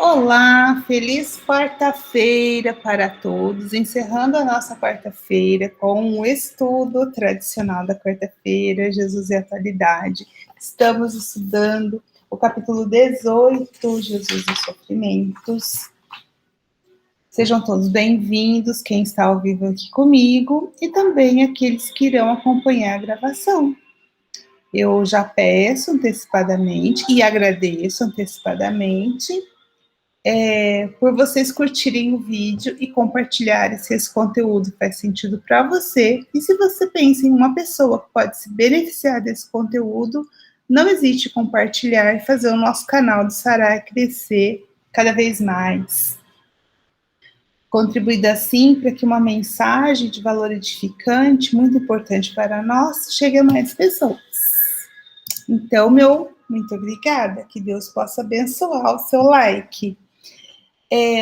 Olá, feliz quarta-feira para todos. Encerrando a nossa quarta-feira com o estudo tradicional da quarta-feira, Jesus e a Atualidade. Estamos estudando o capítulo 18, Jesus e os Sofrimentos. Sejam todos bem-vindos, quem está ao vivo aqui comigo, e também aqueles que irão acompanhar a gravação. Eu já peço antecipadamente e agradeço antecipadamente por vocês curtirem o vídeo e compartilharem se esse conteúdo faz sentido para você. E se você pensa em uma pessoa que pode se beneficiar desse conteúdo, não hesite em compartilhar e fazer o nosso canal do Sarai crescer cada vez mais. Contribuindo assim para que uma mensagem de valor edificante, muito importante para nós, chegue a mais pessoas. Então, muito obrigada, que Deus possa abençoar o seu like.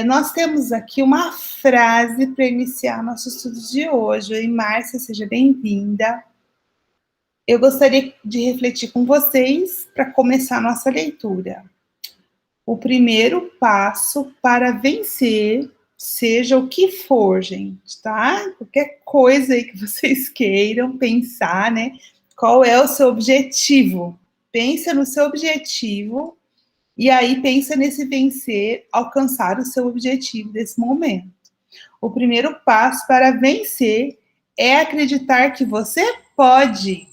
Nós temos aqui uma frase para iniciar nosso estudo de hoje. Oi, Márcia, seja bem-vinda. Eu gostaria de refletir com vocês para começar a nossa leitura. O primeiro passo para vencer, seja o que for, gente, tá? Qualquer coisa aí que vocês queiram pensar, né? Qual é o seu objetivo? Pensa no seu objetivo. E aí, pensa nesse vencer, alcançar o seu objetivo desse momento. O primeiro passo para vencer é acreditar que você pode.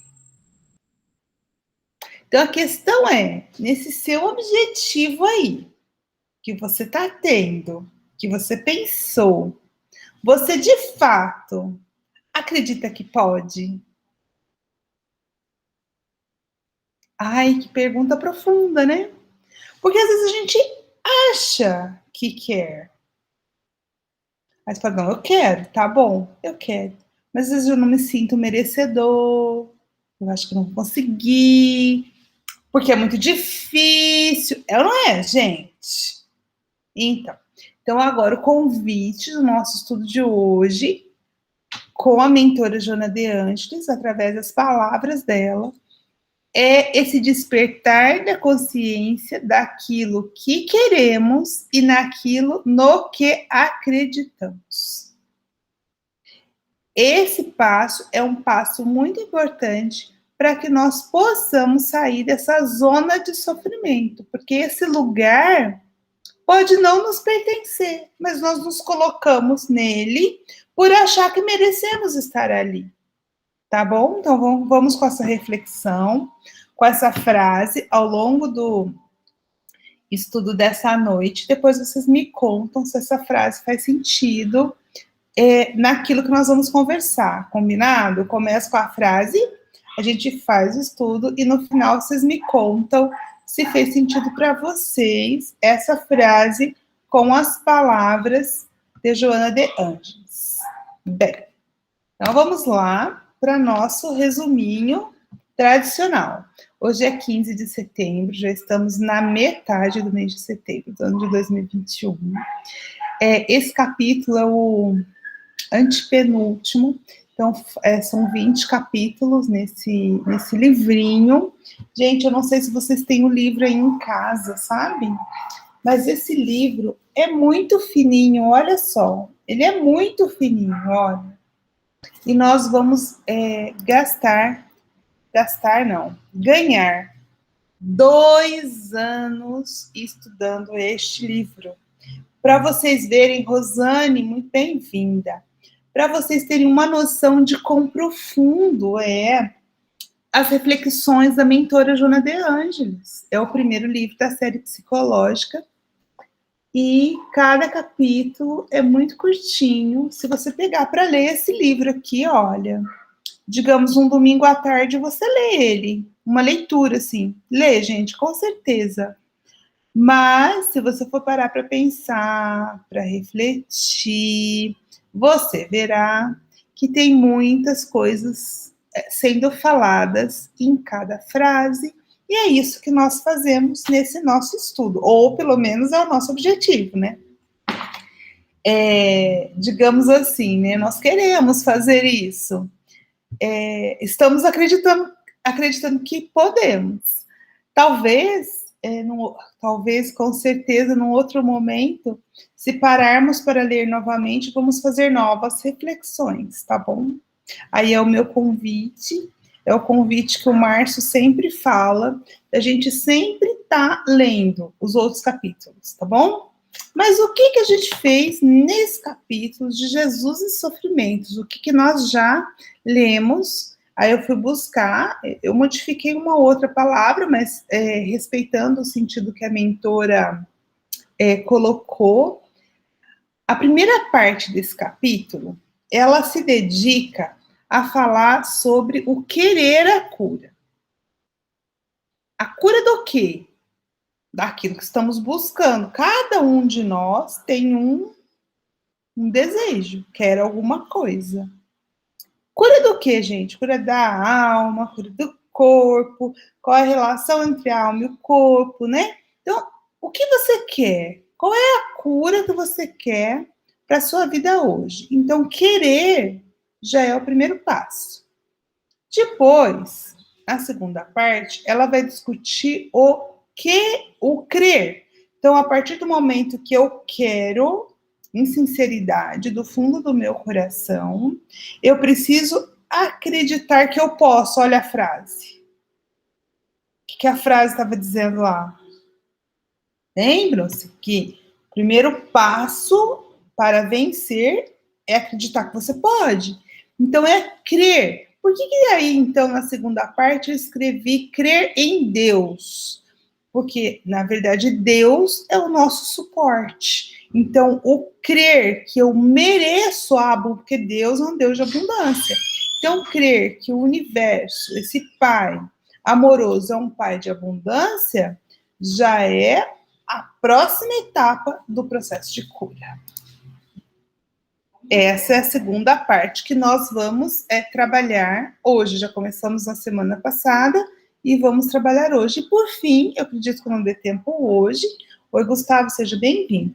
Então, a questão é, nesse seu objetivo aí, que você está tendo, que você pensou, você de fato acredita que pode? Ai, que pergunta profunda, né? Porque às vezes a gente acha que quer. Aí você fala, não, eu quero, tá bom, eu quero. Mas às vezes eu não me sinto merecedor, eu acho que não vou conseguir, porque é muito difícil. É ou não é, gente? Então agora o convite do nosso estudo de hoje, com a mentora Joana de Ângeles, através das palavras dela, é esse despertar da consciência daquilo que queremos e naquilo no que acreditamos. Esse passo é um passo muito importante para que nós possamos sair dessa zona de sofrimento, porque esse lugar pode não nos pertencer, mas nós nos colocamos nele por achar que merecemos estar ali. Tá bom? Então vamos com essa reflexão, com essa frase ao longo do estudo dessa noite. Depois vocês me contam se essa frase faz sentido naquilo que nós vamos conversar, combinado? Eu começo com a frase, a gente faz o estudo e no final vocês me contam se fez sentido para vocês essa frase com as palavras de Joana de Ângeles. Bem, então vamos lá para nosso resuminho tradicional. Hoje é 15 de setembro, já estamos na metade do mês de setembro do ano de 2021. Esse capítulo é o antepenúltimo, então são 20 capítulos nesse livrinho. Gente, eu não sei se vocês têm o livro aí em casa, sabe? Mas esse livro é muito fininho, olha só. Ele é muito fininho, olha. E nós vamos ganhar 2 anos estudando este livro. Para vocês verem, Rosane, muito bem-vinda. Para vocês terem uma noção de quão profundo as reflexões da mentora Joana de Ângeles. É o primeiro livro da série psicológica. E cada capítulo é muito curtinho. Se você pegar para ler esse livro aqui, olha, digamos um domingo à tarde, você lê ele. Uma leitura, assim. Lê, gente, com certeza. Mas, se você for parar para pensar, para refletir, você verá que tem muitas coisas sendo faladas em cada frase, e é isso que nós fazemos nesse nosso estudo, ou pelo menos é o nosso objetivo, né? Digamos assim, né? Nós queremos fazer isso. Estamos acreditando que podemos. Talvez talvez, com certeza, num outro momento, se pararmos para ler novamente, vamos fazer novas reflexões, tá bom? Aí é o meu convite, é o convite que o Márcio sempre fala, a gente sempre tá lendo os outros capítulos, tá bom? Mas o que a gente fez nesse capítulo de Jesus e sofrimentos? O que nós já lemos? Aí eu fui buscar, eu modifiquei uma outra palavra, mas respeitando o sentido que a mentora colocou. A primeira parte desse capítulo, ela se dedica a falar sobre o querer a cura. A cura do quê? Daquilo que estamos buscando. Cada um de nós tem um desejo, quer alguma coisa. Cura do quê, gente? Cura da alma, cura do corpo, qual é a relação entre a alma e o corpo, né? Então, o que você quer? Qual é a cura que você quer para a sua vida hoje? Então, querer já é o primeiro passo. Depois, a segunda parte, ela vai discutir o crer. Então, a partir do momento que eu quero, em sinceridade, do fundo do meu coração, eu preciso acreditar que eu posso. Olha a frase. O que a frase estava dizendo lá? Lembram-se que o primeiro passo para vencer é acreditar que você pode. Então, é crer. Por que aí, então, na segunda parte, eu escrevi crer em Deus? Porque, na verdade, Deus é o nosso suporte. Então, o crer que eu mereço a abundância, porque Deus é um Deus de abundância. Então, crer que o universo, esse Pai amoroso, é um Pai de abundância, já é a próxima etapa do processo de cura. Essa é a segunda parte que nós vamos trabalhar hoje. Já começamos na semana passada e vamos trabalhar hoje. E, por fim, eu acredito que não dê tempo hoje. Oi, Gustavo, seja bem-vindo.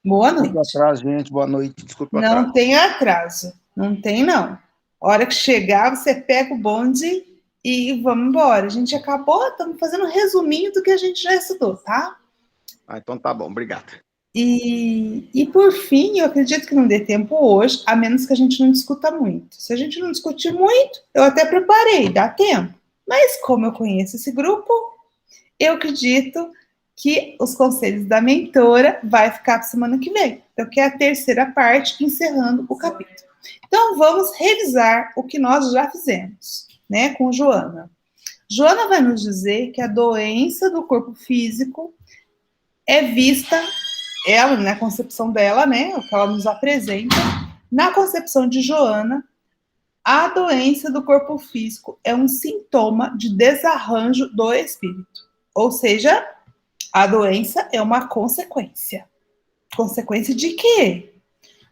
Boa noite. Boa atraso, gente. Boa noite. Desculpa o atraso. Não tem atraso. Não tem, não. Hora que chegar, você pega o bonde e vamos embora. A gente acabou, estamos fazendo um resuminho do que a gente já estudou, tá? Então tá bom, obrigado. E por fim, eu acredito que não dê tempo hoje, a menos que a gente não discuta muito. Se a gente não discutir muito, eu até preparei, dá tempo. Mas como eu conheço esse grupo, eu acredito que os conselhos da mentora vai ficar para semana que vem. Então, que é a terceira parte, encerrando o capítulo. Então, vamos revisar o que nós já fizemos, né, com Joana. Joana vai nos dizer que a doença do corpo físico é vista, ela, na concepção dela, né, o que ela nos apresenta, na concepção de Joana, a doença do corpo físico é um sintoma de desarranjo do espírito. Ou seja, a doença é uma consequência. Consequência de quê?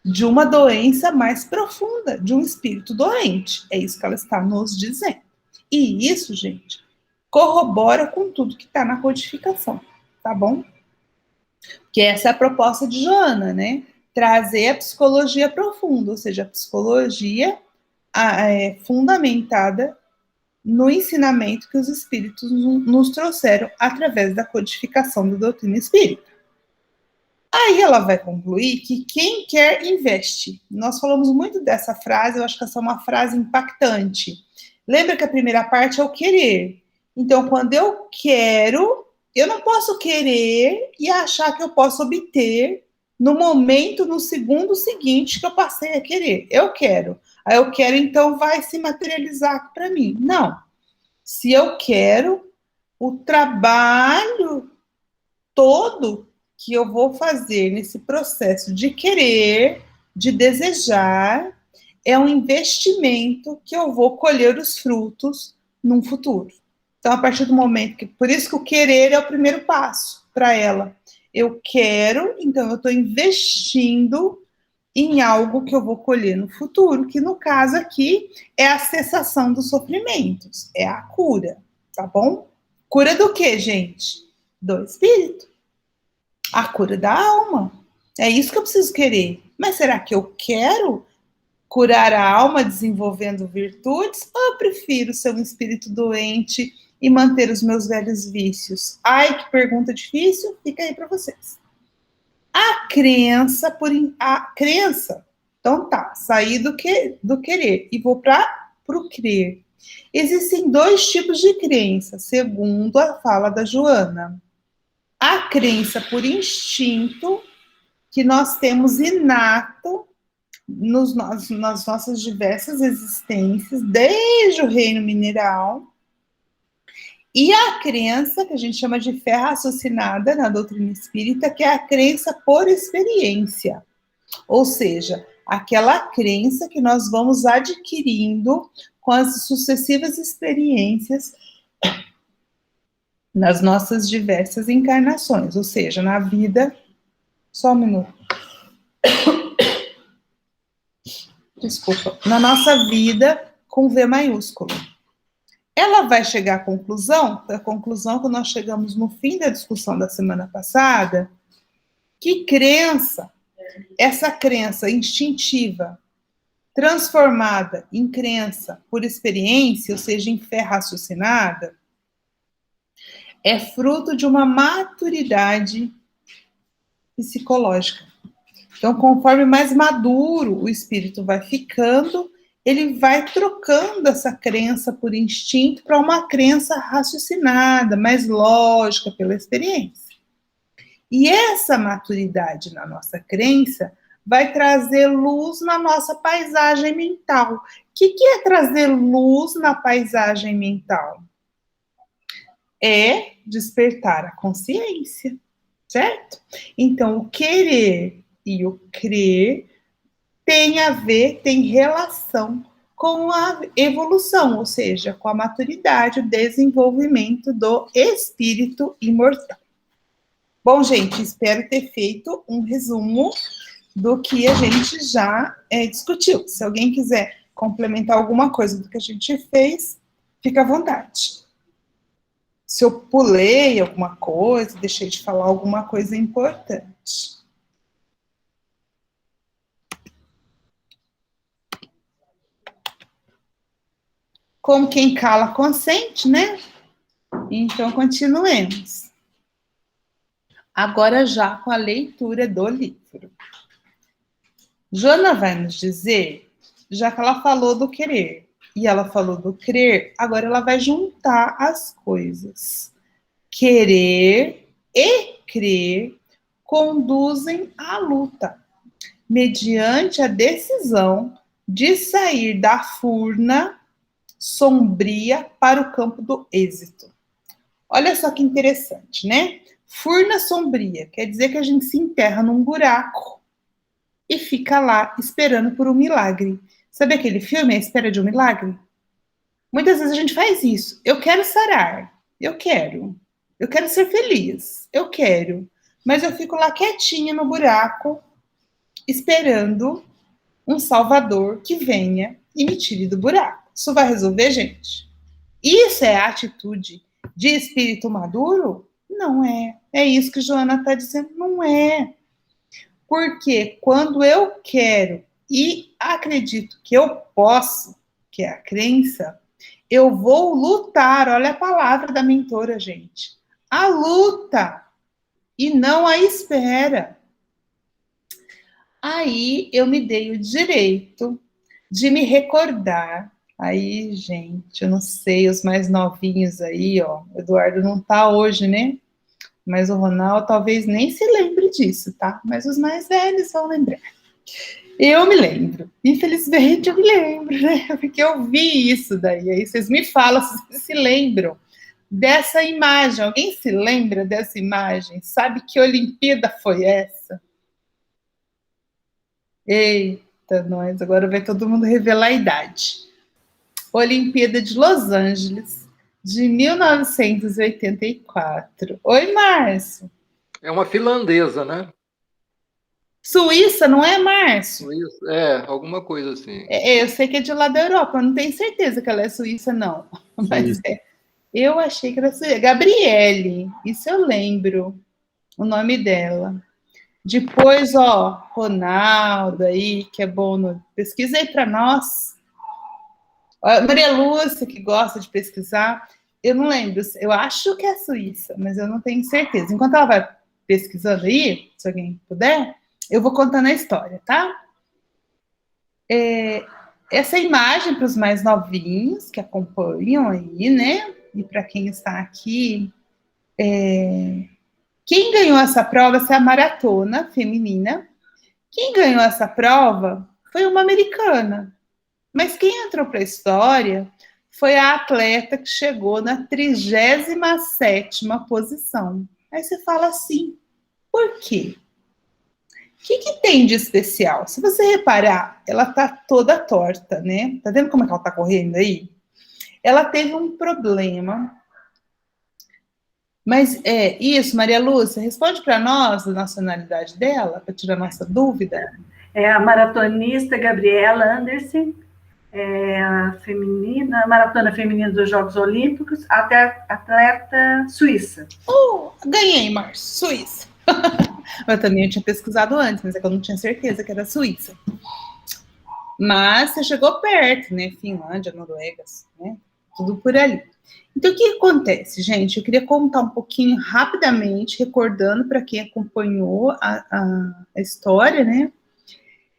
De uma doença mais profunda, de um espírito doente. É isso que ela está nos dizendo. E isso, gente, corrobora com tudo que está na codificação, tá bom? Que essa é a proposta de Joana, né? Trazer a psicologia profunda, ou seja, a psicologia fundamentada no ensinamento que os espíritos nos trouxeram através da codificação da doutrina espírita. Aí ela vai concluir que quem quer investe. Nós falamos muito dessa frase, eu acho que essa é uma frase impactante. Lembra que a primeira parte é o querer. Então, quando eu quero, eu não posso querer e achar que eu posso obter no momento, no segundo seguinte que eu passei a querer. Eu quero. Aí eu quero, então vai se materializar para mim. Não. Se eu quero, o trabalho todo que eu vou fazer nesse processo de querer, de desejar, é um investimento que eu vou colher os frutos num futuro. Então, a partir do momento que... Por isso que o querer é o primeiro passo para ela. Eu quero, então eu estou investindo em algo que eu vou colher no futuro, que no caso aqui é a cessação dos sofrimentos, é a cura, tá bom? Cura do quê, gente? Do espírito. A cura da alma. É isso que eu preciso querer. Mas será que eu quero curar a alma desenvolvendo virtudes? Ou eu prefiro ser um espírito doente e manter os meus velhos vícios? Ai, que pergunta difícil, fica aí para vocês. A crença então tá, saí do querer e vou para o crer. Existem dois tipos de crença, segundo a fala da Joana. A crença por instinto, que nós temos inato nas nossas diversas existências, desde o reino mineral, e a crença, que a gente chama de fé raciocinada na doutrina espírita, que é a crença por experiência. Ou seja, aquela crença que nós vamos adquirindo com as sucessivas experiências nas nossas diversas encarnações. Ou seja, na vida... Só um minuto. Desculpa. Na nossa vida com V maiúsculo. Ela vai chegar à conclusão, a conclusão que nós chegamos no fim da discussão da semana passada, que crença, essa crença instintiva, transformada em crença por experiência, ou seja, em fé raciocinada, é fruto de uma maturidade psicológica. Então, conforme mais maduro o espírito vai ficando, ele vai trocando essa crença por instinto para uma crença raciocinada, mais lógica pela experiência. E essa maturidade na nossa crença vai trazer luz na nossa paisagem mental. O que é trazer luz na paisagem mental? É despertar a consciência, certo? Então, o querer e o crer tem relação com a evolução, ou seja, com a maturidade, o desenvolvimento do espírito imortal. Bom, gente, espero ter feito um resumo do que a gente já discutiu. Se alguém quiser complementar alguma coisa do que a gente fez, fica à vontade. Se eu pulei alguma coisa, deixei de falar alguma coisa importante. Como quem cala consente, né? Então, continuemos. Agora já com a leitura do livro. Joana vai nos dizer, já que ela falou do querer e ela falou do crer, agora ela vai juntar as coisas. Querer e crer conduzem à luta, mediante a decisão de sair da furna sombria para o campo do êxito. Olha só que interessante, né? Furna sombria quer dizer que a gente se enterra num buraco e fica lá esperando por um milagre. Sabe aquele filme, A Espera de um Milagre? Muitas vezes a gente faz isso. Eu quero sarar, eu quero ser feliz, eu quero, mas eu fico lá quietinha no buraco esperando um salvador que venha e me tire do buraco. Isso vai resolver, gente? Isso é a atitude de espírito maduro? Não é. É isso que Joana está dizendo. Não é. Porque quando eu quero e acredito que eu posso, que é a crença, eu vou lutar. Olha a palavra da mentora, gente. A luta e não a espera. Aí eu me dei o direito de me recordar. Aí, gente, eu não sei, os mais novinhos aí, ó, o Eduardo não tá hoje, né? Mas o Ronaldo talvez nem se lembre disso, tá? Mas os mais velhos vão lembrar. Eu me lembro. Infelizmente, eu me lembro, né? Porque eu vi isso daí. Aí vocês me falam se vocês se lembram dessa imagem. Alguém se lembra dessa imagem? Sabe que Olimpíada foi essa? Eita, nós, agora vai todo mundo revelar a idade. Olimpíada de Los Angeles, de 1984. Oi, Márcio. É uma finlandesa, né? Suíça, não é, Márcio? Suíça, alguma coisa assim. Eu sei que é de lá da Europa, eu não tenho certeza que ela é suíça, não. Mas eu achei que era suíça. Gabriele, isso eu lembro, o nome dela. Depois, ó, Ronaldo aí, que é bom, pesquisa aí para nós. Maria Lúcia, que gosta de pesquisar. Eu não lembro, eu acho que é Suíça, mas eu não tenho certeza. Enquanto ela vai pesquisando aí, se alguém puder, eu vou contando a história, tá? Essa imagem para os mais novinhos que acompanham aí, né? E para quem está aqui, quem ganhou essa prova, essa é a maratona feminina. Quem ganhou essa prova foi uma americana. Mas quem entrou para a história foi a atleta que chegou na 37ª posição. Aí você fala assim, por quê? O que tem de especial? Se você reparar, ela tá toda torta, né? Tá vendo como é que ela tá correndo aí? Ela teve um problema. Mas isso, Maria Lúcia, responde para nós a nacionalidade dela, para tirar nossa dúvida. É a maratonista Gabriela Anderson, a feminina, a maratona feminina dos Jogos Olímpicos, até atleta suíça. Ganhei, Márcio, Suíça. Eu também tinha pesquisado antes, mas é que eu não tinha certeza que era Suíça. Mas você chegou perto, né? Finlândia, Noruega, né? Tudo por ali. Então, o que acontece, gente? Eu queria contar um pouquinho rapidamente, recordando para quem acompanhou a história, né?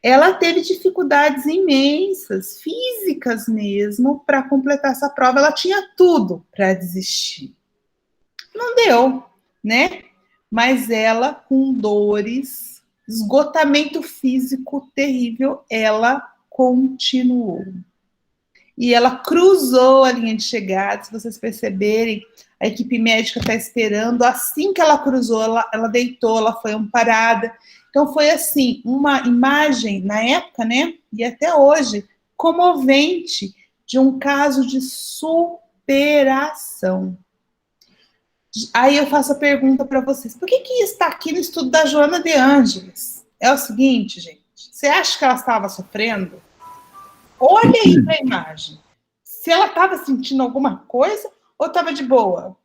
Ela teve dificuldades imensas, físicas mesmo, para completar essa prova. Ela tinha tudo para desistir. Não deu, né? Mas ela, com dores, esgotamento físico terrível, ela continuou. E ela cruzou a linha de chegada, se vocês perceberem, a equipe médica está esperando. Assim que ela cruzou, ela deitou, ela foi amparada. Então, foi assim, uma imagem, na época, né, e até hoje, comovente, de um caso de superação. Aí eu faço a pergunta para vocês, por que está aqui no estudo da Joana de Ângeles? É o seguinte, gente, você acha que ela estava sofrendo? Olha aí para a imagem. Se ela estava sentindo alguma coisa ou estava de boa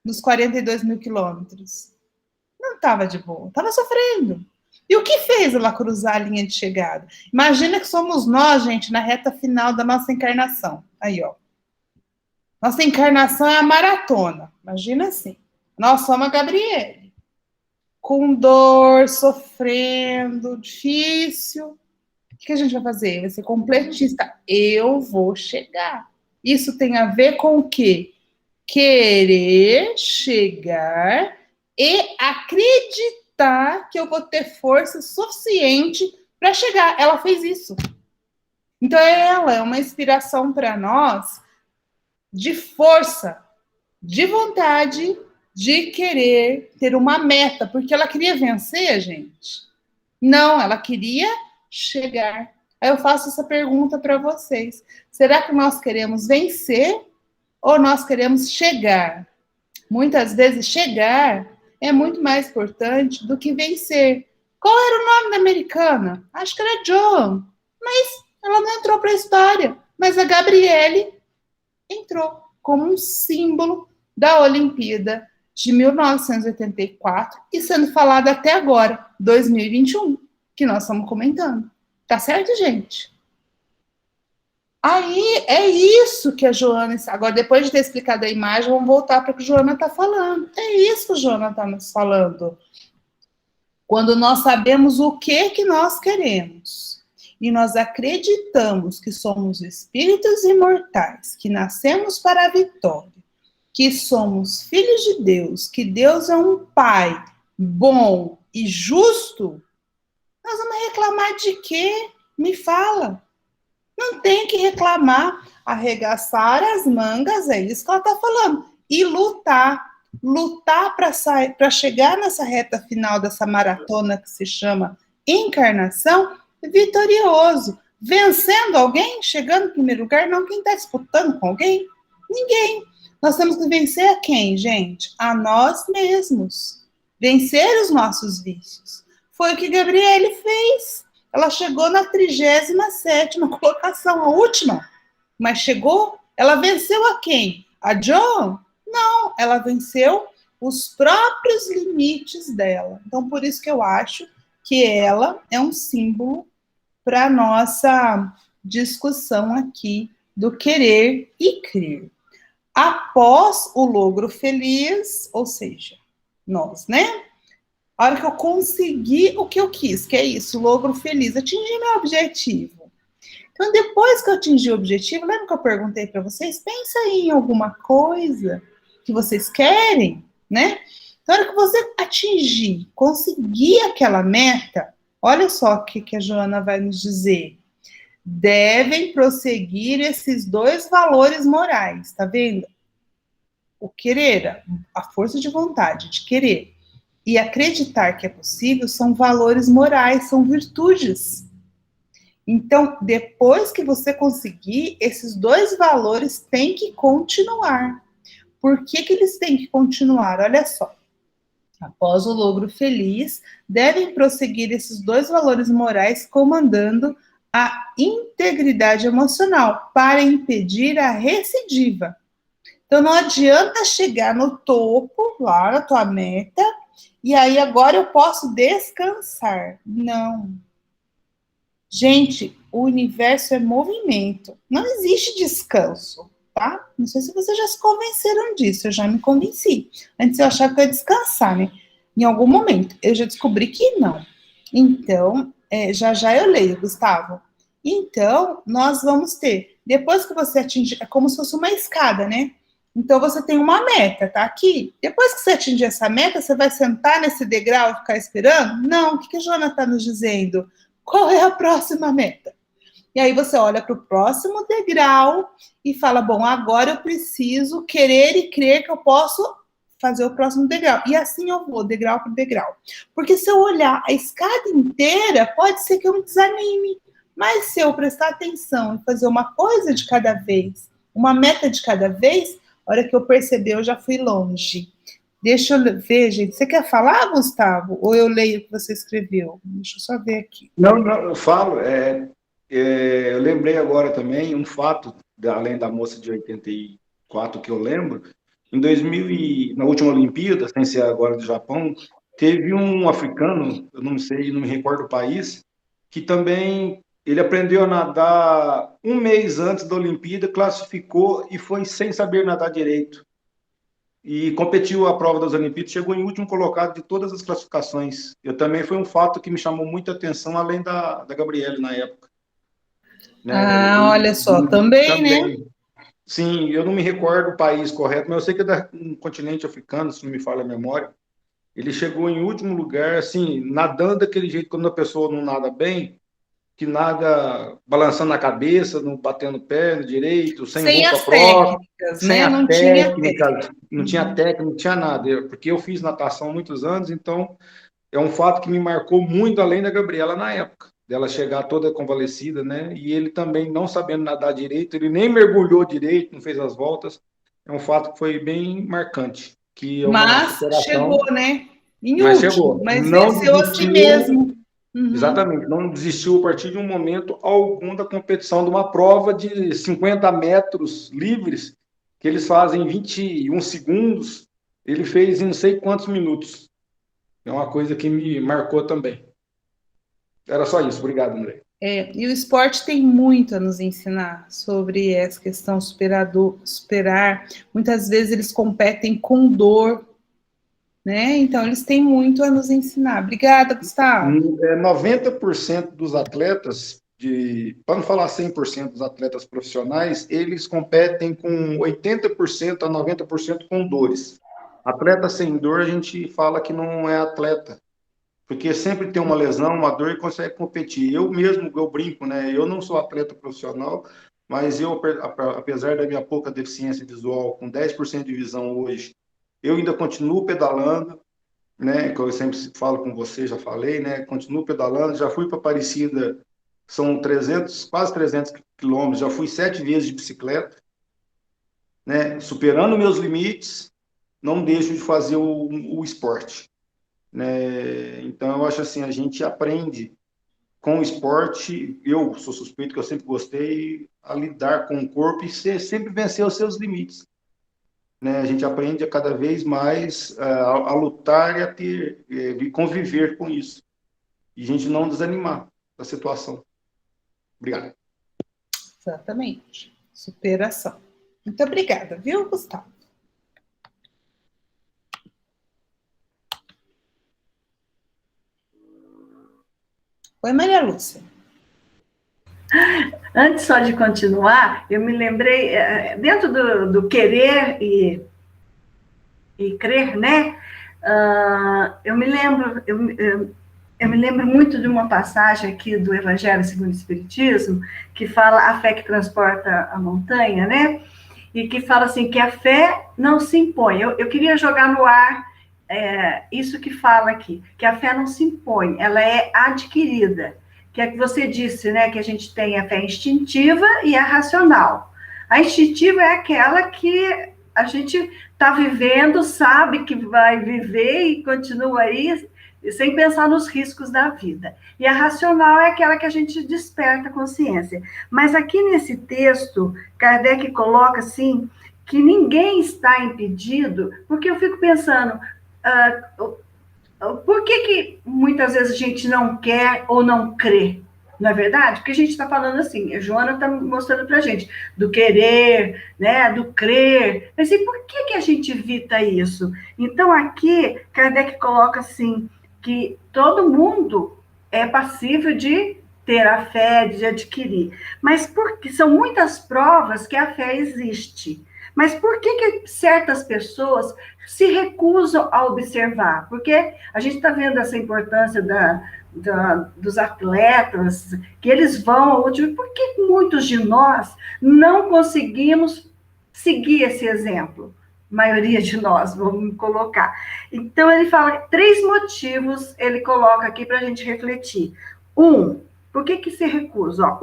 nos 42 mil quilômetros? Não estava de boa, estava sofrendo. E o que fez ela cruzar a linha de chegada? Imagina que somos nós, gente, na reta final da nossa encarnação. Aí, ó. Nossa encarnação é a maratona. Imagina assim. Nós somos a Gabriele. Com dor, sofrendo, difícil. O que a gente vai fazer? Vai ser completista. Eu vou chegar. Isso tem a ver com o quê? Querer chegar e acreditar que eu vou ter força suficiente para chegar. Ela fez isso. Então, ela é uma inspiração para nós de força, de vontade, de querer ter uma meta, porque ela queria vencer, gente. Não, ela queria chegar. Aí eu faço essa pergunta para vocês. Será que nós queremos vencer ou nós queremos chegar? Muitas vezes chegar é muito mais importante do que vencer. Qual era o nome da americana? Acho que era Joan, mas ela não entrou para a história. Mas a Gabriele entrou como um símbolo da Olimpíada de 1984 e sendo falada até agora, 2021, que nós estamos comentando. Tá certo, gente? Aí é isso que a Joana... Agora, depois de ter explicado a imagem, vamos voltar para o que a Joana está falando. É isso que a Joana está nos falando. Quando nós sabemos o que nós queremos e nós acreditamos que somos espíritos imortais, que nascemos para a vitória, que somos filhos de Deus, que Deus é um Pai bom e justo, nós vamos reclamar de quê? Me fala. Não tem que reclamar, arregaçar as mangas, é isso que ela está falando. E lutar para chegar nessa reta final dessa maratona que se chama encarnação, vitorioso. Vencendo alguém, chegando em primeiro lugar, não quem está disputando com alguém, ninguém. Nós temos que vencer a quem, gente? A nós mesmos. Vencer os nossos vícios. Foi o que Gabriele fez. Ela chegou na 37ª colocação, a última. Mas chegou, ela venceu a quem? A Joan? Não, ela venceu os próprios limites dela. Então, por isso que eu acho que ela é um símbolo para a nossa discussão aqui do querer e crer. após o logro feliz, ou seja, nós, né? A hora que eu consegui o que eu quis, que é isso, logro feliz, atingi meu objetivo. Então, depois que eu atingi o objetivo, lembra que eu perguntei para vocês? Pensa aí em alguma coisa que vocês querem, né? Então, na hora que você atingir, conseguir aquela meta, olha só o que a Joana vai nos dizer. Devem prosseguir esses 2 valores morais, tá vendo? O querer, a força de vontade de querer e acreditar que é possível são valores morais, são virtudes. Então, depois que você conseguir, esses 2 valores têm que continuar. Por que eles têm que continuar? Olha só. Após o logro feliz, devem prosseguir esses 2 valores morais comandando a integridade emocional para impedir a recidiva. Então, não adianta chegar no topo, lá na tua meta, e aí agora eu posso descansar. Não. Gente, o universo é movimento. Não existe descanso, tá? Não sei se vocês já se convenceram disso, eu já me convenci. Antes eu achava que eu ia descansar, né? Em algum momento. Eu já descobri que não. Então, já eu leio, Gustavo. Então, nós vamos ter, depois que você atingir, é como se fosse uma escada, né? Então, você tem uma meta, tá aqui. Depois que você atingir essa meta, você vai sentar nesse degrau e ficar esperando? Não, o que a Joana está nos dizendo? Qual é a próxima meta? E aí você olha para o próximo degrau e fala, bom, agora eu preciso querer e crer que eu posso fazer o próximo degrau. E assim eu vou, degrau por degrau. Porque se eu olhar a escada inteira, pode ser que eu me desanime. Mas se eu prestar atenção e fazer uma coisa de cada vez, uma meta de cada vez, a hora que eu perceber, eu já fui longe. Deixa eu ver, gente. Você quer falar, Gustavo? Ou eu leio o que você escreveu? Deixa eu só ver aqui. Não, eu falo. Eu lembrei agora também um fato, além da moça de 84 que eu lembro. Em 2000, na última Olimpíada, sem ser agora do Japão, teve um africano, eu não sei, não me recordo o país, que também ele aprendeu a nadar um mês antes da Olimpíada, classificou e foi sem saber nadar direito. E competiu a prova das Olimpíadas, chegou em último colocado de todas as classificações. Eu também foi um fato que me chamou muita atenção, além da Gabriele na época. Né? Olha só, também, né? Sim, eu não me recordo o país correto, mas eu sei que é um continente africano, se não me falha a memória. Ele chegou em último lugar, assim, nadando daquele jeito, quando a pessoa não nada bem, que nada balançando a cabeça, não batendo o pé direito, sem roupa própria, sem a não técnica, não tinha técnica, não tinha nada. Porque eu fiz natação há muitos anos, então é um fato que me marcou muito, além da Gabriela na época, dela chegar toda convalescida, né? E ele também não sabendo nadar direito, ele nem mergulhou direito, não fez as voltas. É um fato que foi bem marcante. Que é mas chegou, né? Mas chegou. Mas venceu a si mesmo. Exatamente, não desistiu a partir de um momento algum da competição, de uma prova de 50 metros livres, que eles fazem em 21 segundos, ele fez em não sei quantos minutos. É uma coisa que me marcou também. Era só isso, obrigado, André. E o esporte tem muito a nos ensinar sobre essa questão superar. Muitas vezes eles competem com dor, né? Então, eles têm muito a nos ensinar. Obrigada, Gustavo. 90% dos atletas, para não falar 100% dos atletas profissionais, eles competem com 80% a 90% com dores. Atleta sem dor, a gente fala que não é atleta, porque sempre tem uma lesão, uma dor e consegue competir. Eu mesmo, eu brinco, né? Eu não sou atleta profissional, mas eu, apesar da minha pouca deficiência visual, com 10% de visão hoje, eu ainda continuo pedalando, né? Que eu sempre falo com você, já falei, né? Continuo pedalando, já fui para Aparecida, são 300, quase 300 quilômetros, já fui 7 vezes de bicicleta, né? Superando meus limites, não deixo de fazer o esporte, né? Então, eu acho assim, a gente aprende com o esporte, eu sou suspeito que eu sempre gostei a lidar com o corpo e sempre vencer os seus limites. Né, a gente aprende a cada vez mais a lutar e a ter e conviver com isso. E a gente não desanimar da situação. Obrigado. Exatamente. Superação. Muito obrigada, viu, Gustavo? Oi, Maria Lúcia. Antes só de continuar, eu me lembrei, dentro do querer e crer, né? Eu me lembro, eu me lembro muito de uma passagem aqui do Evangelho segundo o Espiritismo, que fala a fé que transporta a montanha, né? E que fala assim, que a fé não se impõe. Eu queria jogar no ar isso que fala aqui, que a fé não se impõe, ela é adquirida. Que é que você disse, né, que a gente tem a fé instintiva e a racional. A instintiva é aquela que a gente está vivendo, sabe que vai viver e continua aí sem pensar nos riscos da vida. E a racional é aquela que a gente desperta a consciência. Mas aqui nesse texto, Kardec coloca assim, que ninguém está impedido, porque eu fico pensando, por que muitas vezes a gente não quer ou não crê? Não é verdade? Porque a gente está falando assim, a Joana está mostrando para a gente, do querer, né, do crer. Mas assim, por que a gente evita isso? Então, aqui, Kardec coloca assim, que todo mundo é passível de ter a fé, de adquirir. Mas porque são muitas provas que a fé existe. Mas por que certas pessoas se recusam a observar? Porque a gente está vendo essa importância dos atletas, que eles vão ao último. Por que muitos de nós não conseguimos seguir esse exemplo? A maioria de nós, vamos colocar. Então, ele fala 3 motivos, ele coloca aqui para a gente refletir. Por que se recusa?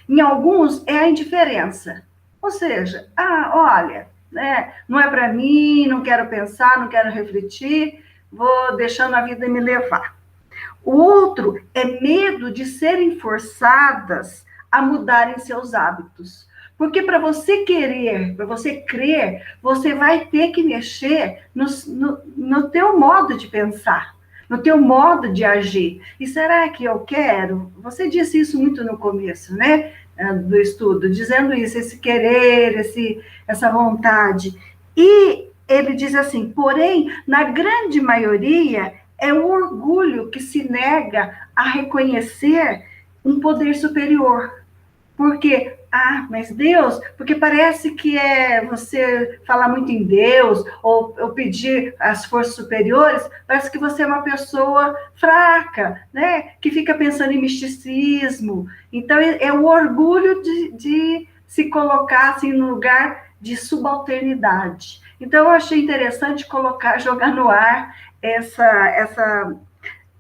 Em alguns é a indiferença. Ou seja, olha, né, não é para mim, não quero pensar, não quero refletir, vou deixando a vida me levar. O outro é medo de serem forçadas a mudarem seus hábitos. Porque para você querer, para você crer, você vai ter que mexer no teu modo de pensar, no teu modo de agir. E será que eu quero? Você disse isso muito no começo, né? Do estudo, dizendo isso, esse querer, essa vontade. E ele diz assim, porém, na grande maioria, é o orgulho que se nega a reconhecer um poder superior. Porque, mas Deus, porque parece que é você falar muito em Deus, ou pedir às forças superiores, parece que você é uma pessoa fraca, né? Que fica pensando em misticismo. Então, é o orgulho de se colocar assim, no lugar de subalternidade. Então, eu achei interessante jogar no ar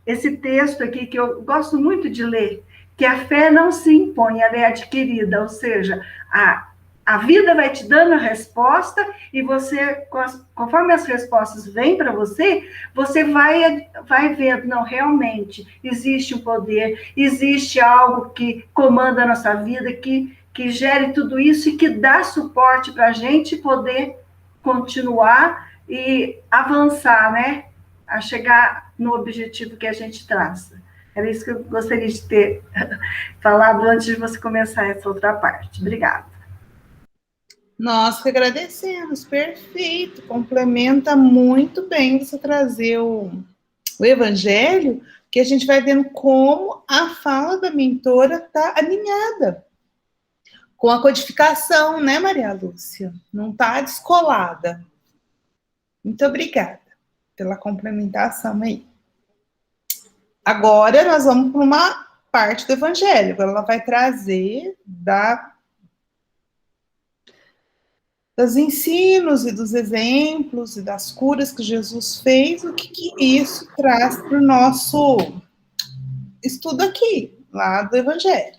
esse texto aqui, que eu gosto muito de ler, que a fé não se impõe, ela é adquirida, ou seja, a vida vai te dando a resposta e você, conforme as respostas vêm para você, você vai vendo, não, realmente, existe um poder, existe algo que comanda a nossa vida, que gere tudo isso e que dá suporte para a gente poder continuar e avançar, né? A chegar no objetivo que a gente traça. Era isso que eu gostaria de ter falado antes de você começar essa outra parte. Obrigada. Nós que agradecemos, perfeito. Complementa muito bem você trazer o Evangelho, que a gente vai vendo como a fala da mentora está alinhada com a codificação, né, Maria Lúcia? Não está descolada. Muito obrigada pela complementação aí. Agora nós vamos para uma parte do Evangelho. Ela vai trazer dos ensinos e dos exemplos e das curas que Jesus fez, o que isso traz para o nosso estudo aqui, lá do Evangelho.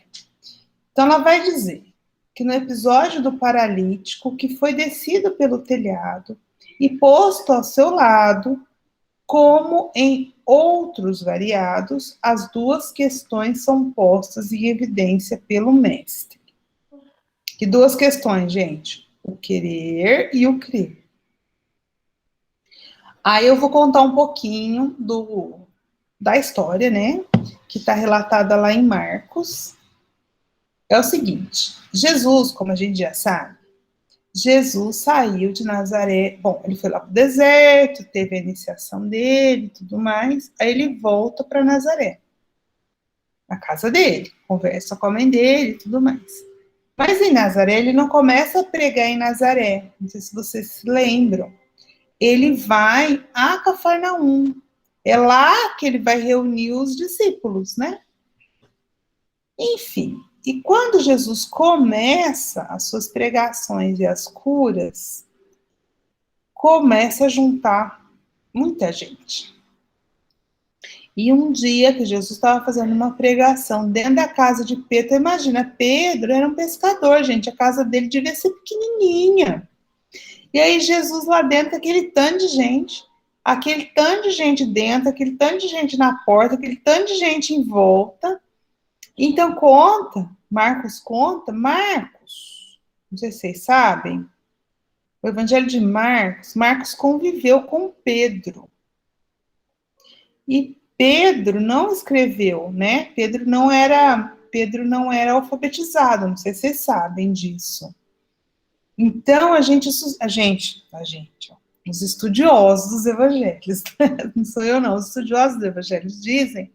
Então, ela vai dizer que no episódio do paralítico, que foi descido pelo telhado e posto ao seu lado, como em outros variados, as 2 questões são postas em evidência pelo mestre. Que 2 questões, gente? O querer e o crer. Aí eu vou contar um pouquinho da história, né? Que está relatada lá em Marcos. É o seguinte, Jesus, como a gente já sabe, Jesus saiu de Nazaré. Bom, ele foi lá para o deserto, teve a iniciação dele e tudo mais. Aí ele volta para Nazaré, na casa dele, conversa com a mãe dele e tudo mais. Mas em Nazaré, ele não começa a pregar em Nazaré. Não sei se vocês se lembram. Ele vai a Cafarnaum. É lá que ele vai reunir os discípulos, né? Enfim, e quando Jesus começa as suas pregações e as curas, começa a juntar muita gente. E um dia que Jesus estava fazendo uma pregação dentro da casa de Pedro, imagina, Pedro era um pescador, gente, a casa dele devia ser pequenininha. E aí Jesus lá dentro, aquele tanto de gente dentro, aquele tanto de gente na porta, aquele tanto de gente em volta. Então Marcos, não sei se vocês sabem, o Evangelho de Marcos conviveu com Pedro. E Pedro não escreveu, né? Pedro não era alfabetizado, não sei se vocês sabem disso. Então, os estudiosos dos evangelhos, não sou eu não, os estudiosos dos evangelhos dizem,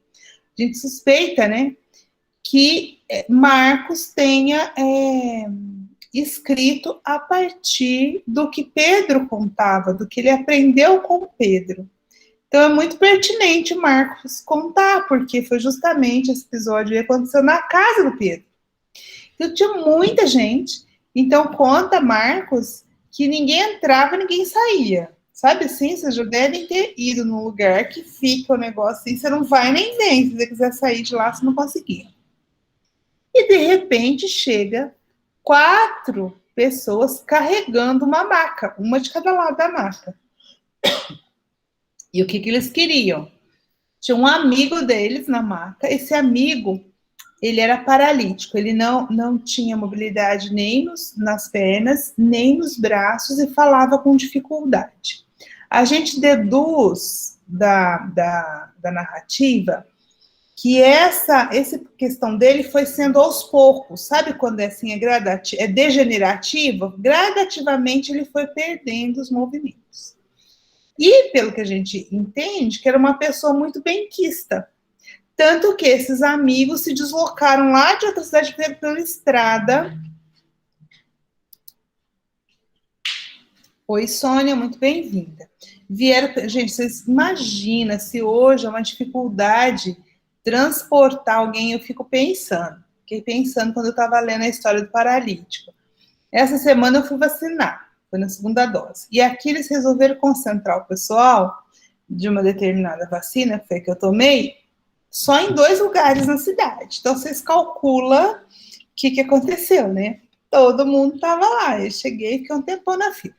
a gente suspeita, né, que Marcos tenha escrito a partir do que Pedro contava, do que ele aprendeu com Pedro. Então, é muito pertinente Marcos contar, porque foi justamente esse episódio que aconteceu na casa do Pedro. Então, tinha muita gente. Então, conta Marcos que ninguém entrava, ninguém saía. Sabe assim? Vocês já devem ter ido num lugar que fica o negócio assim, você não vai nem vem. Se você quiser sair de lá, você não conseguia. E, de repente, chega 4 pessoas carregando uma maca, uma de cada lado da maca. E o que eles queriam? Tinha um amigo deles na maca. Esse amigo, ele era paralítico. Ele não tinha mobilidade nem nas pernas, nem nos braços e falava com dificuldade. A gente deduz da narrativa que essa questão dele foi sendo aos poucos. Sabe quando é assim, é degenerativo? Gradativamente ele foi perdendo os movimentos. E, pelo que a gente entende, que era uma pessoa muito benquista. Tanto que esses amigos se deslocaram lá de outra cidade pela estrada. Oi, Sônia, muito bem-vinda. Gente, vocês imaginam se hoje é uma dificuldade transportar alguém, eu fiquei pensando quando eu estava lendo a história do paralítico. Essa semana eu fui vacinar. Foi na 2ª dose. E aqui eles resolveram concentrar o pessoal de uma determinada vacina, que foi a que eu tomei, só em 2 lugares na cidade. Então, vocês calculam o que aconteceu, né? Todo mundo estava lá. Eu cheguei e fiquei um tempão na fila.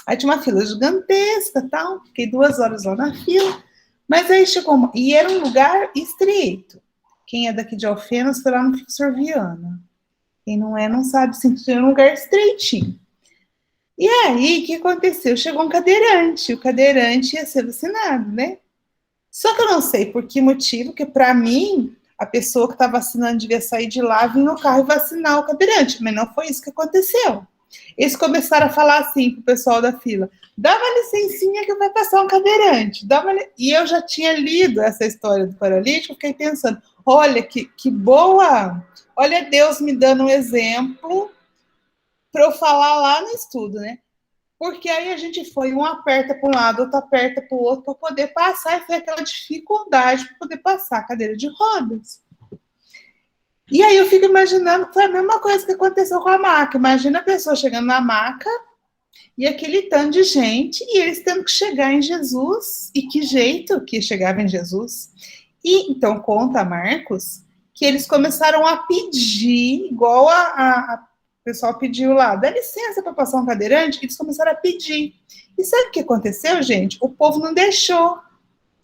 Aí tinha uma fila gigantesca, tal. Fiquei 2 horas lá na fila. Mas aí chegou... E era um lugar estreito. Quem é daqui de Alfenas foi lá no Professor Viana. Quem não é, não sabe. Era um lugar estreitinho. E aí, o que aconteceu? Chegou um cadeirante, o cadeirante ia ser vacinado, né? Só que eu não sei por que motivo, que para mim, a pessoa que está vacinando devia sair de lá, vir no carro e vacinar o cadeirante, mas não foi isso que aconteceu. Eles começaram a falar assim pro pessoal da fila, dá uma licencinha que vai passar um cadeirante. E eu já tinha lido essa história do paralítico, fiquei pensando, olha, que boa, olha Deus me dando um exemplo para eu falar lá no estudo, né? Porque aí a gente foi, um aperta para um lado, outro aperta para o outro, para poder passar, e foi aquela dificuldade para poder passar a cadeira de rodas. E aí eu fico imaginando que foi a mesma coisa que aconteceu com a maca. Imagina a pessoa chegando na maca e aquele tanto de gente, e eles tendo que chegar em Jesus, e que jeito que chegava em Jesus. E então conta Marcos que eles começaram a pedir, igual o pessoal pediu lá, dá licença para passar um cadeirante, eles começaram a pedir. E sabe o que aconteceu, gente? O povo não deixou.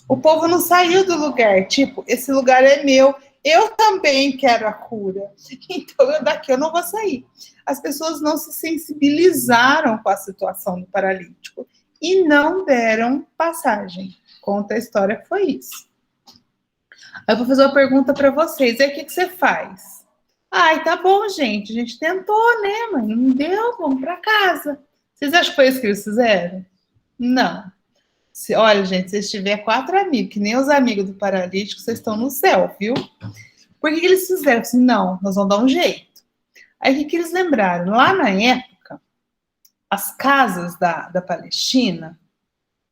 O povo não saiu do lugar. Tipo, esse lugar é meu. Eu também quero a cura. Então, daqui eu não vou sair. As pessoas não se sensibilizaram com a situação do paralítico e não deram passagem. Conta a história que foi isso. Aí eu vou fazer uma pergunta para vocês. Aí o que você faz? Ai, tá bom, gente. A gente tentou, né, mãe? Não deu, vamos para casa. Vocês acham que foi isso que eles fizeram? Não. Olha, gente, se tiver 4 amigos, que nem os amigos do paralítico, vocês estão no céu, viu? Por que eles fizeram assim? Não, nós vamos dar um jeito. Aí, o que eles lembraram? Lá na época, as casas da Palestina,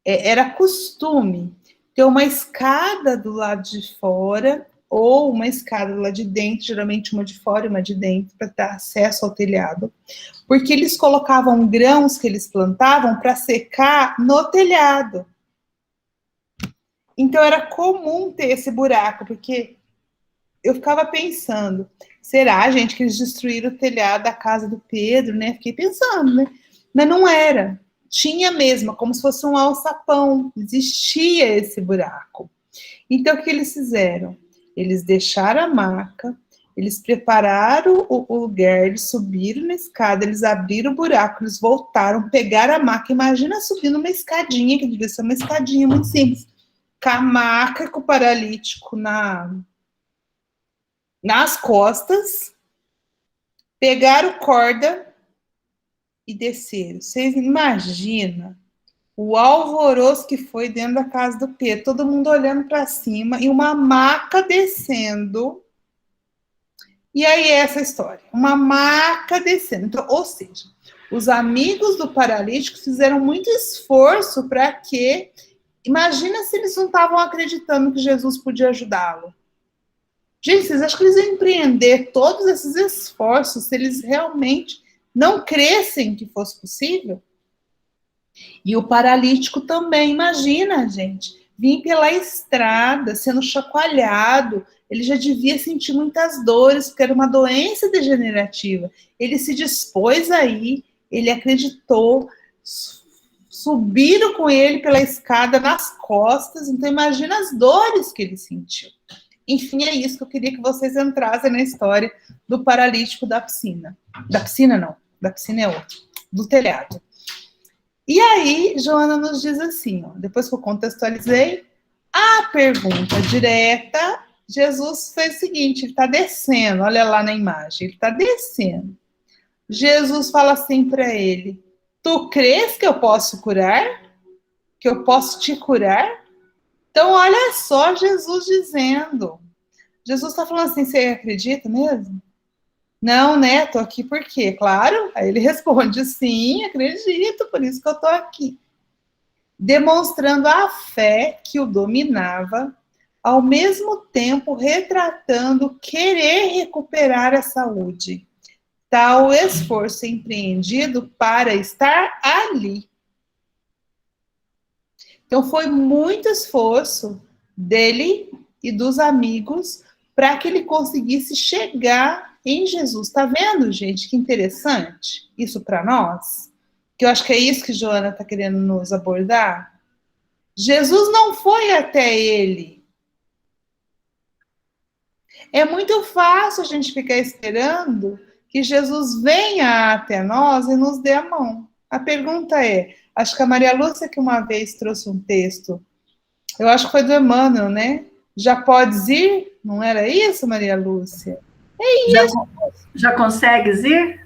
era costume ter uma escada do lado de fora ou uma escada do lado de dentro, geralmente uma de fora e uma de dentro, para ter acesso ao telhado, porque eles colocavam grãos que eles plantavam para secar no telhado. Então, era comum ter esse buraco, porque eu ficava pensando, será, gente, que eles destruíram o telhado da casa do Pedro, né? Fiquei pensando, né? Mas não era. Tinha mesmo, como se fosse um alçapão. Existia esse buraco. Então, o que eles fizeram? Eles deixaram a maca, eles prepararam o lugar, eles subiram na escada, eles abriram o buraco, eles voltaram, pegaram a maca. Imagina subindo uma escadinha, que devia ser uma escadinha muito simples, com a maca, com o paralítico nas costas, pegaram corda e desceram. Vocês imaginam o alvoroço que foi dentro da casa do Pedro, todo mundo olhando para cima e uma maca descendo. E aí essa história, uma maca descendo. Então, ou seja, os amigos do paralítico fizeram muito esforço para que, imagina se eles não estavam acreditando que Jesus podia ajudá-lo. Gente, vocês acham que eles iam empreender todos esses esforços se eles realmente não crescem que fosse possível? E o paralítico também, imagina, gente, vir pela estrada, sendo chacoalhado, ele já devia sentir muitas dores, porque era uma doença degenerativa. Ele se dispôs aí, ele acreditou, subiram com ele pela escada nas costas, então imagina as dores que ele sentiu. Enfim, é isso que eu queria que vocês entrassem na história do paralítico da piscina. Da piscina, não. Da piscina é outro. Do telhado. E aí, Joana nos diz assim, ó, depois que eu contextualizei, a pergunta direta, Jesus fez o seguinte, ele está descendo, olha lá na imagem, ele está descendo. Jesus fala assim para ele, tu crês que eu posso curar? Que eu posso te curar? Então, olha só Jesus dizendo. Jesus está falando assim, você acredita mesmo? Não, né? Tô aqui por quê? Claro. Aí ele responde, sim, acredito, por isso que eu tô aqui. Demonstrando a fé que o dominava, ao mesmo tempo retratando querer recuperar a saúde. Tal esforço empreendido para estar ali. Então, foi muito esforço dele e dos amigos para que ele conseguisse chegar em Jesus. Tá vendo, gente? Que interessante isso para nós? Que eu acho que é isso que Joana está querendo nos abordar. Jesus não foi até ele. É muito fácil a gente ficar esperando que Jesus venha até nós e nos dê a mão. A pergunta é, acho que a Maria Lúcia que uma vez trouxe um texto, eu acho que foi do Emmanuel, né? Já podes ir? Não era isso, Maria Lúcia? É isso. Já consegues ir?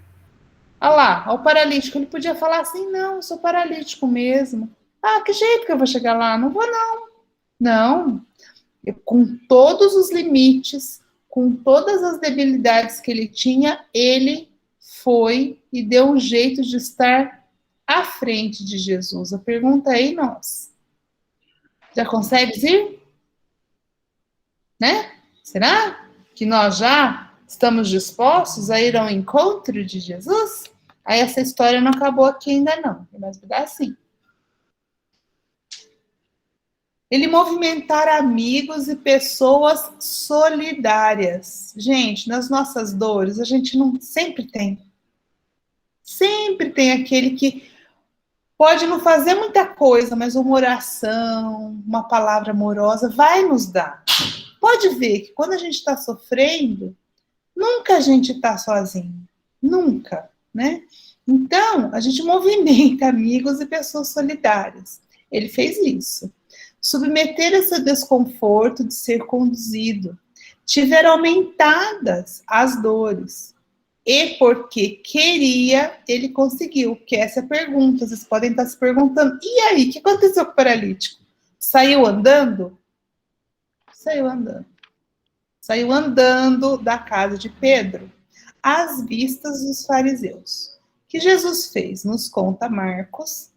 Olha lá, o paralítico, ele podia falar assim, não, eu sou paralítico mesmo. Ah, que jeito que eu vou chegar lá? Não vou, não. Não. Com todos os limites, com todas as debilidades que ele tinha, ele foi e deu um jeito de estar à frente de Jesus. A pergunta é, e nós? Já consegues ir? Né? Será que nós já estamos dispostos a ir ao encontro de Jesus? Aí essa história não acabou aqui ainda não, tem mais um pedacinho. Ele movimentar amigos e pessoas solidárias. Gente, nas nossas dores, a gente não sempre tem. Sempre tem aquele que pode não fazer muita coisa, mas uma oração, uma palavra amorosa vai nos dar. Pode ver que quando a gente está sofrendo, nunca a gente está sozinho. Nunca, né? Então, a gente movimenta amigos e pessoas solidárias. Ele fez isso. Submeter esse desconforto de ser conduzido. tiveram aumentadas as dores. E porque queria, ele conseguiu. Que essa é a pergunta. Vocês podem estar se perguntando, e aí, o que aconteceu com o paralítico? Saiu andando? Saiu andando. Saiu andando da casa de Pedro, às vistas dos fariseus. O que Jesus fez? Nos conta Marcos,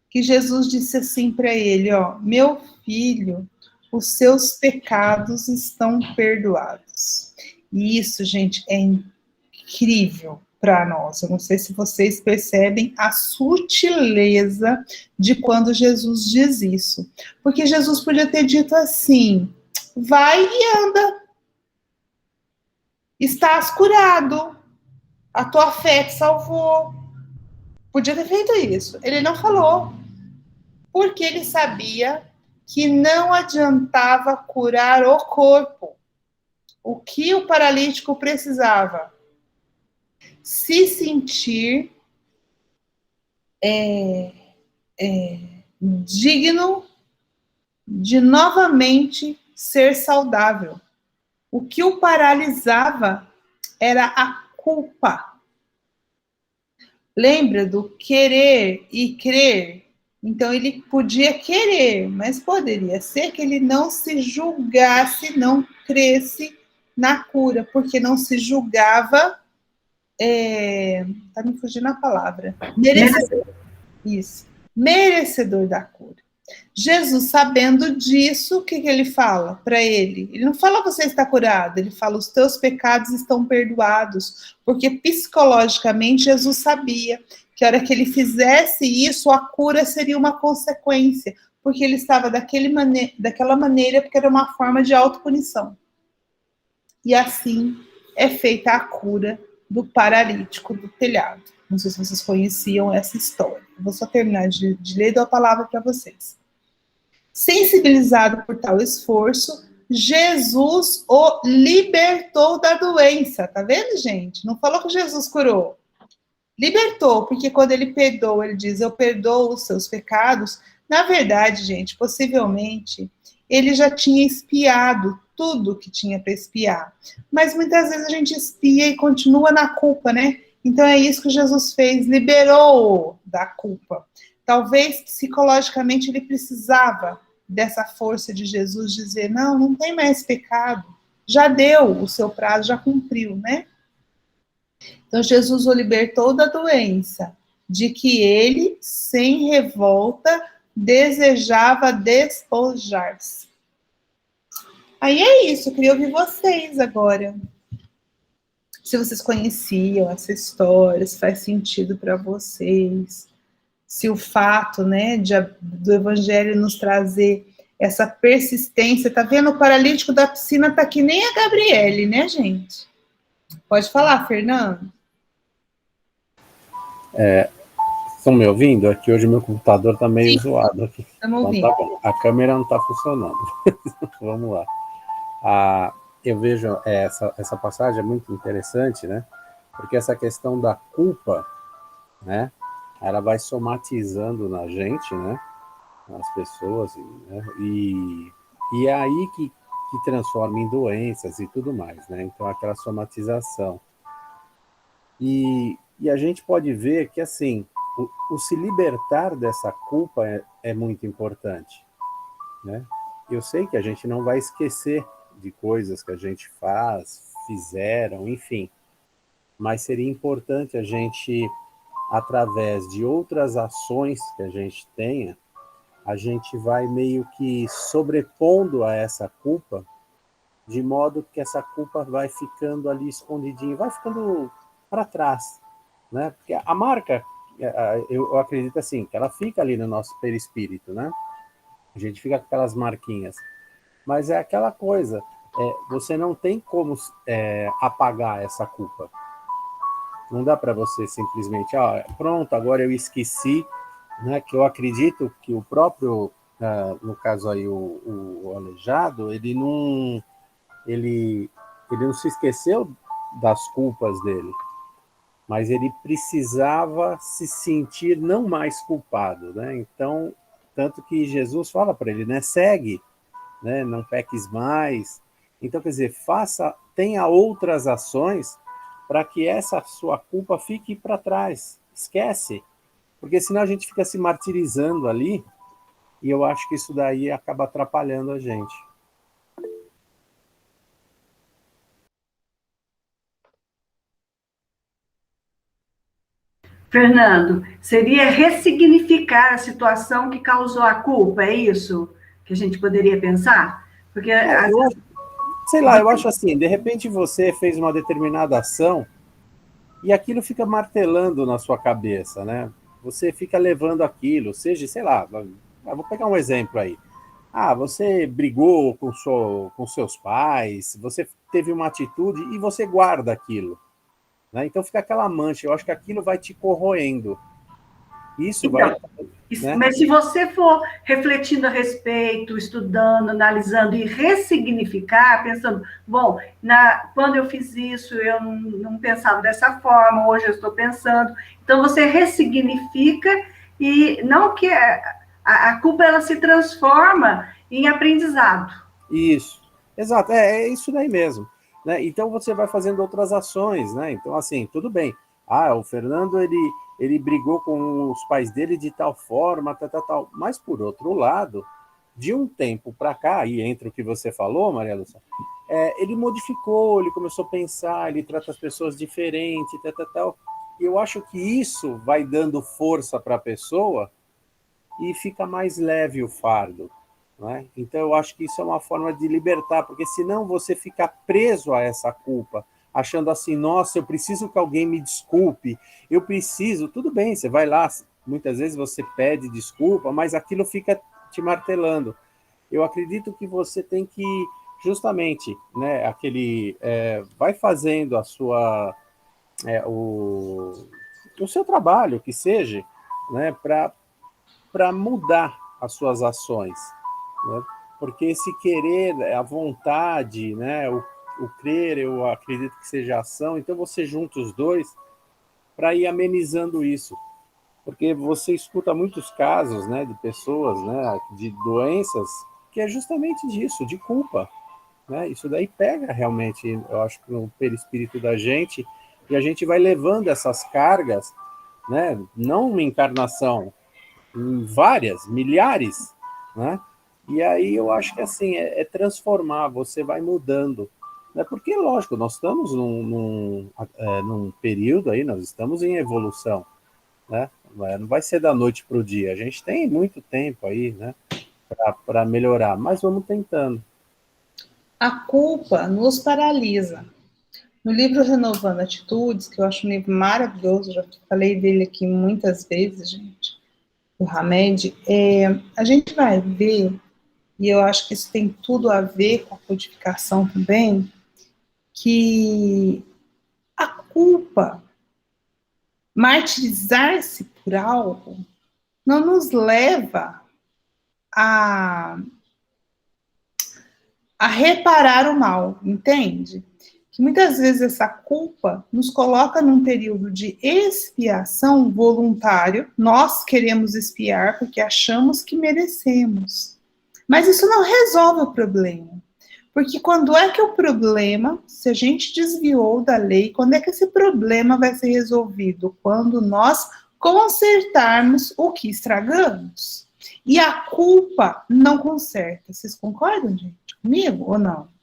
que Jesus disse assim para ele, ó, meu filho, os seus pecados estão perdoados. E isso, gente, é incrível para nós. Eu não sei se vocês percebem a sutileza de quando Jesus diz isso. Porque Jesus podia ter dito assim, vai e anda. Estás curado. A tua fé te salvou. Podia ter feito isso. Ele não falou. Porque ele sabia que não adiantava curar o corpo. O que o paralítico precisava? Se sentir digno de novamente ser saudável. O que o paralisava era a culpa. Lembra do querer e crer? Então ele podia querer, mas poderia ser que ele não se julgasse, não cresce na cura, porque não se julgava, tá me fugindo a palavra, merecedor. Isso, merecedor da cura. Jesus, sabendo disso, o que ele fala para ele? Ele não fala você está curado, ele fala os teus pecados estão perdoados, porque psicologicamente Jesus sabia que a hora que ele fizesse isso, a cura seria uma consequência, porque ele estava daquela maneira, porque era uma forma de autopunição. E assim é feita a cura do paralítico do telhado. Não sei se vocês conheciam essa história. Eu vou só terminar de ler e dou a palavra para vocês. Sensibilizado por tal esforço, Jesus o libertou da doença. Tá vendo, gente? Não falou que Jesus curou. Libertou, porque quando ele perdoa, ele diz, eu perdoo os seus pecados. Na verdade, gente, possivelmente, ele já tinha espiado tudo que tinha para espiar. Mas muitas vezes a gente espia e continua na culpa, né? Então é isso que Jesus fez, liberou da culpa. Talvez psicologicamente ele precisava dessa força de Jesus dizer, não tem mais pecado, já deu o seu prazo, já cumpriu, né? Então Jesus o libertou da doença, de que ele, sem revolta, desejava despojar-se. Aí é isso, eu queria ouvir vocês agora. Se vocês conheciam essa história, se faz sentido para vocês, se o fato, né, do Evangelho nos trazer essa persistência, tá vendo? O paralítico da piscina tá que nem a Gabriele, né, gente? Pode falar, Fernando. Estão me ouvindo? Aqui hoje meu computador tá meio zoado aqui. Estamos ouvindo. Então tá bom. A câmera não tá funcionando. Vamos lá. Eu vejo essa passagem é muito interessante, né? Porque essa questão da culpa, né? Ela vai somatizando na gente, né? Nas pessoas, né? E é aí que transforma em doenças e tudo mais, né? Então, aquela somatização. E a gente pode ver que, assim, o se libertar dessa culpa é muito importante, né? Eu sei que a gente não vai esquecer de coisas que a gente fizeram, enfim. Mas seria importante a gente, através de outras ações que a gente tenha, a gente vai meio que sobrepondo a essa culpa, de modo que essa culpa vai ficando ali escondidinha, vai ficando para trás, né? Porque a marca, eu acredito assim, que ela fica ali no nosso perispírito, né? A gente fica com aquelas marquinhas. Mas é aquela coisa, você não tem como apagar essa culpa. Não dá para você simplesmente, pronto, agora eu esqueci, né? Que eu acredito que o próprio, no caso aí, o aleijado, ele não se esqueceu das culpas dele, mas ele precisava se sentir não mais culpado, né? Então, tanto que Jesus fala para ele, né? Segue, né? Não peques mais. Então, quer dizer, tenha outras ações para que essa sua culpa fique para trás. Esquece. Porque senão a gente fica se martirizando ali, e eu acho que isso daí acaba atrapalhando a gente. Fernando, seria ressignificar a situação que causou a culpa, é isso que a gente poderia pensar? Porque, sei lá, eu acho assim, de repente você fez uma determinada ação e aquilo fica martelando na sua cabeça, né? Você fica levando aquilo, seja, sei lá, vou pegar um exemplo aí. Você brigou com seus pais, você teve uma atitude e você guarda aquilo, né? Então fica aquela mancha, eu acho que aquilo vai te corroendo. Isso vai... Né? Mas se você for refletindo a respeito, estudando, analisando e ressignificar, pensando, bom, quando eu fiz isso, eu não pensava dessa forma, hoje eu estou pensando. Então, você ressignifica e não que a culpa ela se transforma em aprendizado. Isso, exato, é isso daí mesmo. Né? Então, você vai fazendo outras ações, né? Então, assim, tudo bem. O Fernando, ele brigou com os pais dele de tal forma, tal. Mas, por outro lado, de um tempo para cá, e entre o que você falou, Maria Lúcia, ele modificou, ele começou a pensar, ele trata as pessoas diferente, tal. E eu acho que isso vai dando força para a pessoa e fica mais leve o fardo. Né? Então, eu acho que isso é uma forma de libertar, porque senão você fica preso a essa culpa, achando assim, nossa, eu preciso que alguém me desculpe, eu preciso, tudo bem, você vai lá, muitas vezes você pede desculpa, mas aquilo fica te martelando. Eu acredito que você tem que, justamente, né, vai fazendo a sua, o seu trabalho, que seja, né, para mudar as suas ações, né? Porque esse querer, a vontade, né, o crer, eu acredito que seja ação, então você junta os dois para ir amenizando isso. Porque você escuta muitos casos, né, de pessoas, né, de doenças, que é justamente disso, de culpa. Né? Isso daí pega realmente, eu acho, no perispírito da gente, e a gente vai levando essas cargas, né, não uma encarnação, em várias, milhares, né? E aí eu acho que assim, é transformar, você vai mudando. Né? Porque, lógico, nós estamos num período aí, nós estamos em evolução. Né? Não vai ser da noite para o dia. A gente tem muito tempo aí, né, para melhorar, mas vamos tentando. A culpa nos paralisa. No livro Renovando Atitudes, que eu acho um livro maravilhoso, já falei dele aqui muitas vezes, gente, do Hamed, a gente vai ver, e eu acho que isso tem tudo a ver com a codificação também, que a culpa, martirizar-se por algo, não nos leva a reparar o mal, entende? Que muitas vezes essa culpa nos coloca num período de expiação voluntário, nós queremos expiar porque achamos que merecemos. Mas isso não resolve o problema. Porque quando é que o problema, se a gente desviou da lei, quando é que esse problema vai ser resolvido? Quando nós consertarmos o que estragamos. E a culpa não conserta. Vocês concordam, gente, comigo ou não?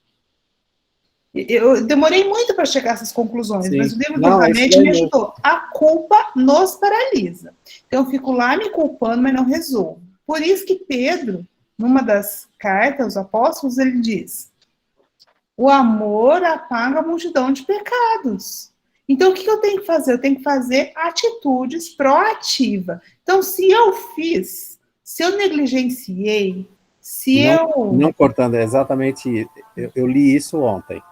Eu demorei muito para chegar a essas conclusões, Sim. mas o livro do Hamed me ajudou. A culpa nos paralisa. Então, eu fico lá me culpando, mas não resolvo. Por isso que Pedro, numa das cartas aos apóstolos, ele diz: o amor apaga a multidão de pecados. Então, o que eu tenho que fazer? Eu tenho que fazer atitudes proativas. Então, se eu fiz, se eu negligenciei, Não cortando, é exatamente, eu li isso ontem,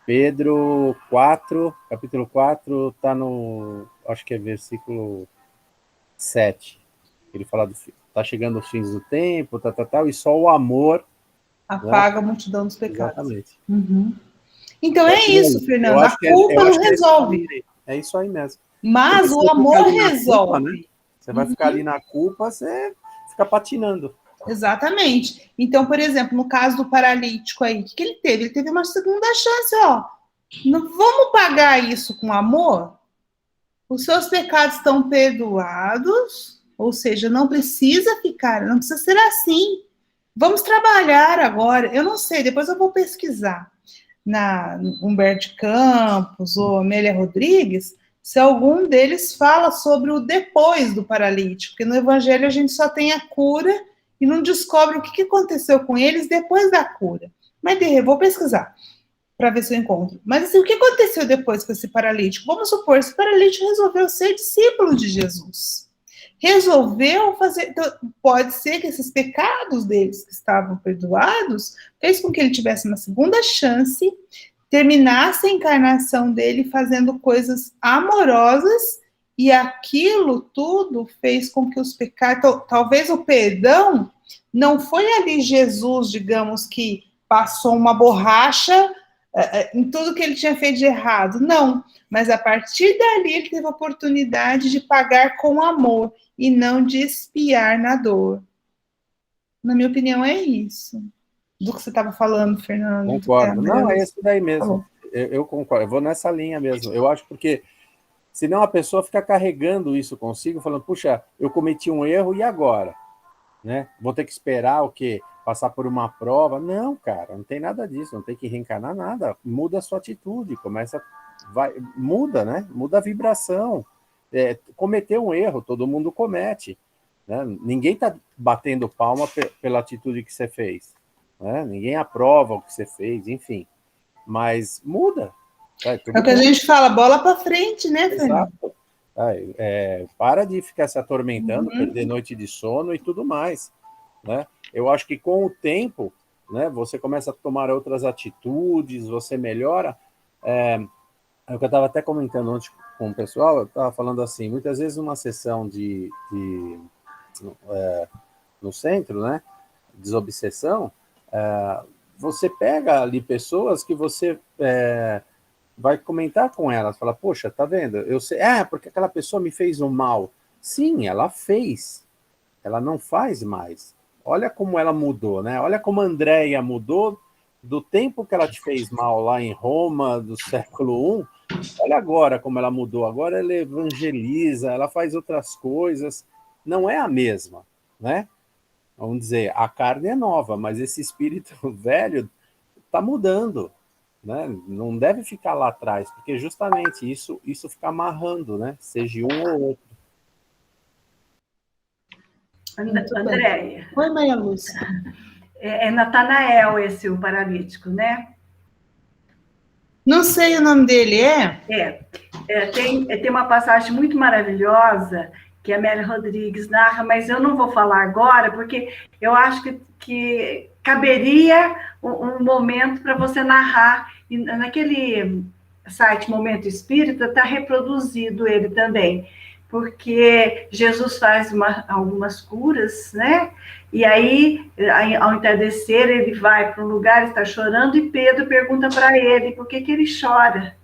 Pedro 4, capítulo 4, está no, acho que é versículo 7. Ele fala, está chegando os fins do tempo, tal, e só o amor apaga, né, a multidão dos pecados. Exatamente. Uhum. Então é isso, Fernando, a culpa não resolve. É isso aí mesmo. Mas o amor resolve. Culpa, né? Você vai ficar ali na culpa, você fica patinando. Exatamente. Então, por exemplo, no caso do paralítico aí, o que ele teve? Ele teve uma segunda chance, ó. Não vamos pagar isso com amor? Os seus pecados estão perdoados, ou seja, não precisa ser assim. Vamos trabalhar agora. Eu não sei, depois eu vou pesquisar na Humberto Campos ou Amélia Rodrigues, se algum deles fala sobre o depois do paralítico, porque no Evangelho a gente só tem a cura e não descobre o que aconteceu com eles depois da cura. Mas vou pesquisar para ver se eu encontro. Mas assim, o que aconteceu depois com esse paralítico? Vamos supor, esse paralítico resolveu ser discípulo de Jesus. Resolveu fazer... Então, pode ser que esses pecados deles que estavam perdoados fez com que ele tivesse uma segunda chance, terminasse a encarnação dele fazendo coisas amorosas, e aquilo tudo fez com que os pecados... Talvez o perdão não foi ali Jesus, digamos, que passou uma borracha em tudo que ele tinha feito de errado. Não, mas a partir dali ele teve a oportunidade de pagar com amor e não de espiar na dor. Na minha opinião, é isso. Do que você estava falando, Fernando. Concordo. Não, é isso daí mesmo. Eu concordo. Eu vou nessa linha mesmo. Eu acho porque senão a pessoa fica carregando isso consigo, falando, puxa, eu cometi um erro, e agora? Né? Vou ter que esperar o quê? Passar por uma prova? Não, cara, não tem nada disso, não tem que reencarnar nada. Muda a sua atitude, muda, né? Muda a vibração. Cometer um erro, todo mundo comete. Né? Ninguém está batendo palma pela atitude que você fez. Né? Ninguém aprova o que você fez, enfim. Mas muda. É o que a gente fala, bola para frente, né, Fernando? Exato. Para de ficar se atormentando, perder noite de sono e tudo mais. Né? Eu acho que com o tempo, né, você começa a tomar outras atitudes, você melhora. É o que eu estava até comentando ontem com o pessoal, eu estava falando assim, muitas vezes numa sessão no centro, né, desobsessão, você pega ali pessoas que você vai comentar com elas, fala, poxa, tá vendo? Eu sei, porque aquela pessoa me fez um mal. Sim, ela fez. Ela não faz mais. Olha como ela mudou, né? Olha como a Andréia mudou do tempo que ela te fez mal lá em Roma, do século I. Olha agora como ela mudou. Agora ela evangeliza, ela faz outras coisas. Não é a mesma, né? Vamos dizer, a carne é nova, mas esse espírito velho está mudando. Né? Não deve ficar lá atrás, porque justamente isso fica amarrando, né? Seja um ou outro. Andréia. Oi, Maria Lúcia. É Natanael esse, o paralítico, né? Não sei o nome dele, tem uma passagem muito maravilhosa que a Amélia Rodrigues narra, mas eu não vou falar agora, porque eu acho que caberia um momento para você narrar, e naquele site Momento Espírita está reproduzido ele também, porque Jesus faz algumas curas, né? E aí, ao entardecer, ele vai para um lugar, está chorando, e Pedro pergunta para ele por que ele chora,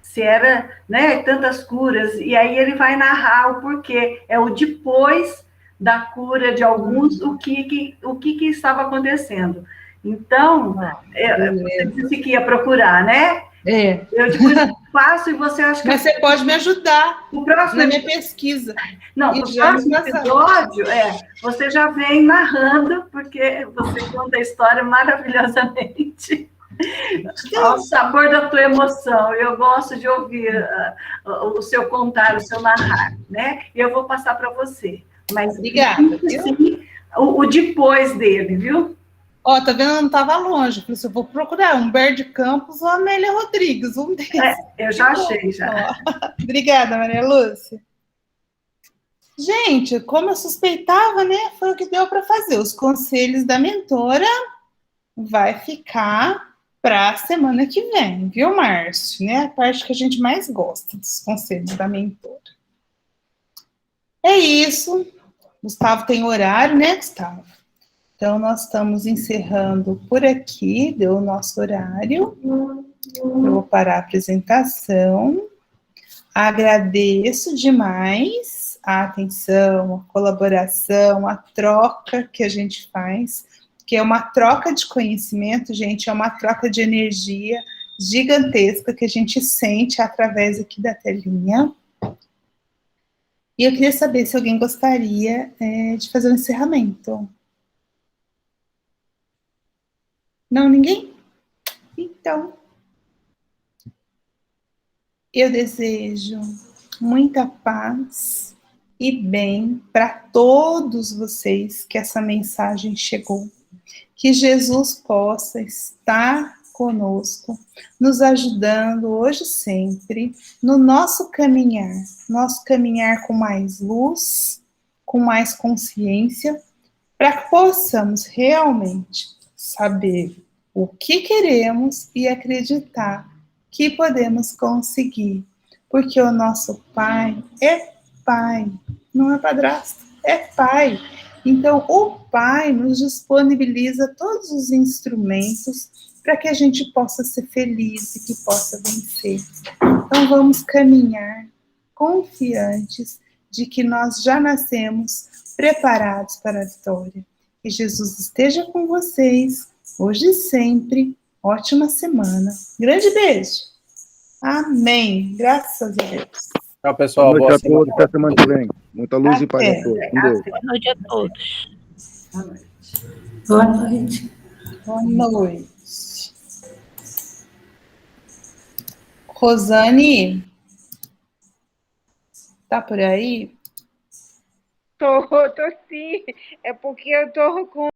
se era, né, tantas curas, e aí ele vai narrar o porquê, é o depois da cura de alguns, o que estava acontecendo. Então, você disse que ia procurar, né? Eu depois faço e você acha que... Mas você pode me ajudar na minha pesquisa. Não, o próximo episódio, você já vem narrando, porque você conta a história maravilhosamente. Ao sabor da tua emoção. Eu gosto de ouvir o seu contar, o seu narrar, né? E eu vou passar para você. Mas, obrigada. Sim, o depois dele, viu? Ó, tá vendo? Eu não estava longe. Por isso eu vou procurar Humberto Campos ou Amélia Rodrigues, um deles. Eu já achei, já. Obrigada, Maria Lúcia. Gente, como eu suspeitava, né? Foi o que deu para fazer. Os conselhos da mentora vai ficar para a semana que vem, viu, Márcio? Né? A parte que a gente mais gosta dos conselhos da mentora. É isso. Gustavo tem horário, né, Gustavo? Então, nós estamos encerrando por aqui, deu o nosso horário. Eu vou parar a apresentação. Agradeço demais a atenção, a colaboração, a troca que a gente faz, que é uma troca de conhecimento, gente, é uma troca de energia gigantesca que a gente sente através aqui da telinha. E eu queria saber se alguém gostaria de fazer um encerramento. Não, ninguém? Então, eu desejo muita paz e bem para todos vocês que essa mensagem chegou. Que Jesus possa estar conosco, nos ajudando hoje e sempre no nosso caminhar com mais luz, com mais consciência, para que possamos realmente saber o que queremos e acreditar que podemos conseguir, porque o nosso Pai é Pai, não é padrasto, é Pai. Então, o Pai nos disponibiliza todos os instrumentos para que a gente possa ser feliz e que possa vencer. Então, vamos caminhar confiantes de que nós já nascemos preparados para a vitória. Que Jesus esteja com vocês, hoje e sempre. Ótima semana. Grande beijo. Amém. Graças a Deus. Tchau, pessoal. Boa noite a todos. Até semana que vem. Muita luz e paz a todos. Com Deus. Boa noite a todos. Boa noite. Boa noite. Boa noite. Rosane, tá por aí? Tô sim. É porque eu tô com